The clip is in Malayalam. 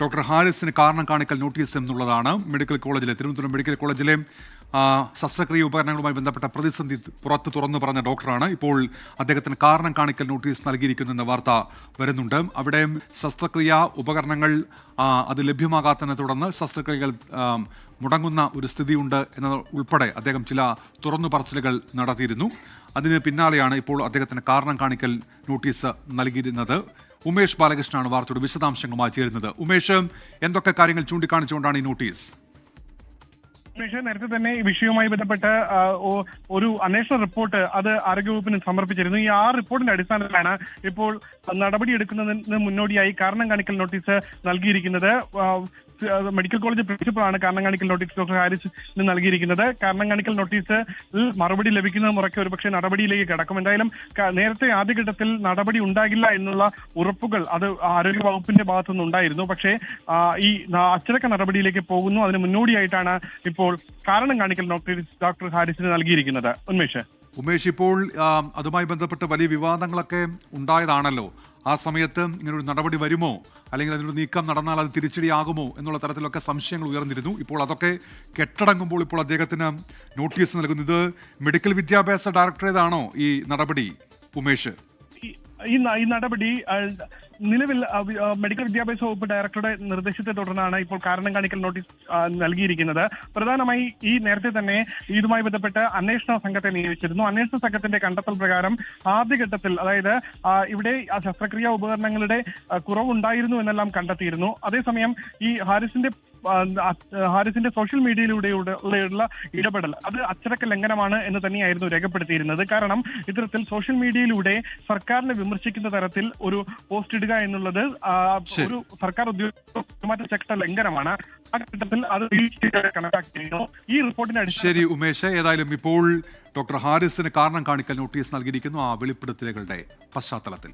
ഡോക്ടർ ഹാരിസിന് കാരണം കാണിക്കൽ നോട്ടീസ് എന്നുള്ളതാണ് മെഡിക്കൽ കോളേജിലെ തിരുവനന്തപുരം മെഡിക്കൽ കോളേജിലെ ശസ്ത്രക്രിയ ഉപകരണങ്ങളുമായി ബന്ധപ്പെട്ട പ്രതിസന്ധി പുറത്ത് തുറന്നു പറഞ്ഞ ഡോക്ടറാണ് ഇപ്പോൾ അദ്ദേഹത്തിന് കാരണം കാണിക്കൽ നോട്ടീസ് നൽകിയിരിക്കുന്നെന്ന വാർത്ത വരുന്നുണ്ട്. അവിടെ ശസ്ത്രക്രിയ ഉപകരണങ്ങൾ അത് ലഭ്യമാകാത്തതിനെ തുടർന്ന് ശസ്ത്രക്രിയകൾ മുടങ്ങുന്ന ഒരു സ്ഥിതിയുണ്ട് എന്നത് ഉൾപ്പെടെ അദ്ദേഹം ചില തുറന്നു പറച്ചിലുകൾ നടത്തിയിരുന്നു. അതിന് പിന്നാലെയാണ് ഇപ്പോൾ അദ്ദേഹത്തിന് കാരണം കാണിക്കൽ നോട്ടീസ് നൽകിയിരുന്നത്. ഉമേഷ് ബാലകൃഷ്ണനാണ് വാർത്തയുടെ വിശദാംശങ്ങളുമായി ചേരുന്നത്. ഉമേഷ്, എന്തൊക്കെ കാര്യങ്ങൾ ചൂണ്ടിക്കാണിച്ചുകൊണ്ടാണ് ഈ നോട്ടീസ്? നേരത്തെ തന്നെ ഈ വിഷയവുമായി ബന്ധപ്പെട്ട് ഒരു അന്വേഷണ റിപ്പോർട്ട് അത് ആരോഗ്യവകുപ്പിന് സമർപ്പിച്ചിരുന്നു. ഈ റിപ്പോർട്ടിന്റെ അടിസ്ഥാനത്തിലാണ് ഇപ്പോൾ നടപടിയെടുക്കുന്നതിന് മുന്നോടിയായി കാരണം കാണിക്കൽ നോട്ടീസ് നൽകിയിരിക്കുന്നത്. മെഡിക്കൽ കോളേജ് പ്രിൻസിപ്പളാണ് കാരണം കാണിക്കൽ നോട്ടീസ് ഡോക്ടർ ഹാരിസിന് നൽകിയിരിക്കുന്നത്. കാരണം കാണിക്കൽ നോട്ടീസിൽ മറുപടി ലഭിക്കുന്നത് മുറയ്ക്ക് ഒരുപക്ഷെ നടപടിയിലേക്ക് കടക്കും. എന്തായാലും നേരത്തെ ആദ്യഘട്ടത്തിൽ നടപടി ഉണ്ടാകില്ല എന്നുള്ള ഉറപ്പുകൾ അത് ആരോഗ്യ വകുപ്പിന്റെ ഭാഗത്തുനിന്ന് ഉണ്ടായിരുന്നു. പക്ഷേ ഈ അച്ചടക്ക നടപടിയിലേക്ക് പോകുന്നു. അതിന് മുന്നോടിയായിട്ടാണ് ഇപ്പോൾ കാരണം കാണിക്കൽ നോട്ടീസ് ഡോക്ടർ ഹാരിസിന് നൽകിയിരിക്കുന്നത്. ഉമേഷ്, ഇപ്പോൾ അതുമായി ബന്ധപ്പെട്ട് വലിയ വിവാദങ്ങളൊക്കെ ഉണ്ടായതാണല്ലോ. ആ സമയത്ത് ഇങ്ങനൊരു നടപടി വരുമോ, അല്ലെങ്കിൽ അതിനൊരു നീക്കം നടന്നാൽ അത് തിരിച്ചടിയാകുമോ എന്നുള്ള തരത്തിലൊക്കെ സംശയങ്ങൾ ഉയർന്നിരുന്നു. ഇപ്പോൾ അതൊക്കെ കെട്ടടങ്ങുമ്പോൾ ഇപ്പോൾ അദ്ദേഹത്തിന് നോട്ടീസ് നൽകുന്നു. ഇത് മെഡിക്കൽ വിദ്യാഭ്യാസ ഡയറക്ടറേതാണോ ഈ നടപടി, ഉമേഷ്? ഈ നടപടി നിലവിൽ മെഡിക്കൽ വിദ്യാഭ്യാസ വകുപ്പ് ഡയറക്ടറുടെ നിർദ്ദേശത്തെ തുടർന്നാണ് ഇപ്പോൾ കാരണം കാണിക്കൽ നോട്ടീസ് നൽകിയിരിക്കുന്നത്. പ്രധാനമായി ഈ നേരത്തെ തന്നെ ഇതുമായി ബന്ധപ്പെട്ട് അന്വേഷണ സംഘത്തെ നിയോഗിച്ചിരുന്നു. അന്വേഷണ സംഘത്തിന്റെ കണ്ടെത്തൽ പ്രകാരം ആദ്യഘട്ടത്തിൽ, അതായത് ഇവിടെ ശസ്ത്രക്രിയാ ഉപകരണങ്ങളുടെ കുറവുണ്ടായിരുന്നു എന്നെല്ലാം കണ്ടെത്തിയിരുന്നു. അതേസമയം ഈ ഹാരിസിന്റെ സോഷ്യൽ മീഡിയയിലൂടെയുള്ള ഇടപെടൽ അത് അച്ചടക്ക ലംഘനമാണ് എന്ന് തന്നെയായിരുന്നു രേഖപ്പെടുത്തിയിരുന്നത്. കാരണം ഇത്തരത്തിൽ സോഷ്യൽ മീഡിയയിലൂടെ സർക്കാരിനെ വിമർശിക്കുന്ന തരത്തിൽ ഒരു പോസ്റ്റ് ഇടുക എന്നുള്ളത് ഒരു സർക്കാർ ഉദ്യോഗസ്ഥ പെരുമാറ്റ ചട്ട ലംഘനമാണ്. ആ ഘട്ടത്തിൽ അത് കണക്കാക്കിയിരുന്നു. ഈ റിപ്പോർട്ടിന്റെ ശരി ഉമേഷ്, ഏതായാലും ഇപ്പോൾ ഡോക്ടർ ഹാരിസിന് കാരണം കാണിക്കൽ നോട്ടീസ് നൽകിയിരിക്കുന്നു ആ വെളിപ്പെടുത്തലുകളുടെ പശ്ചാത്തലത്തിൽ.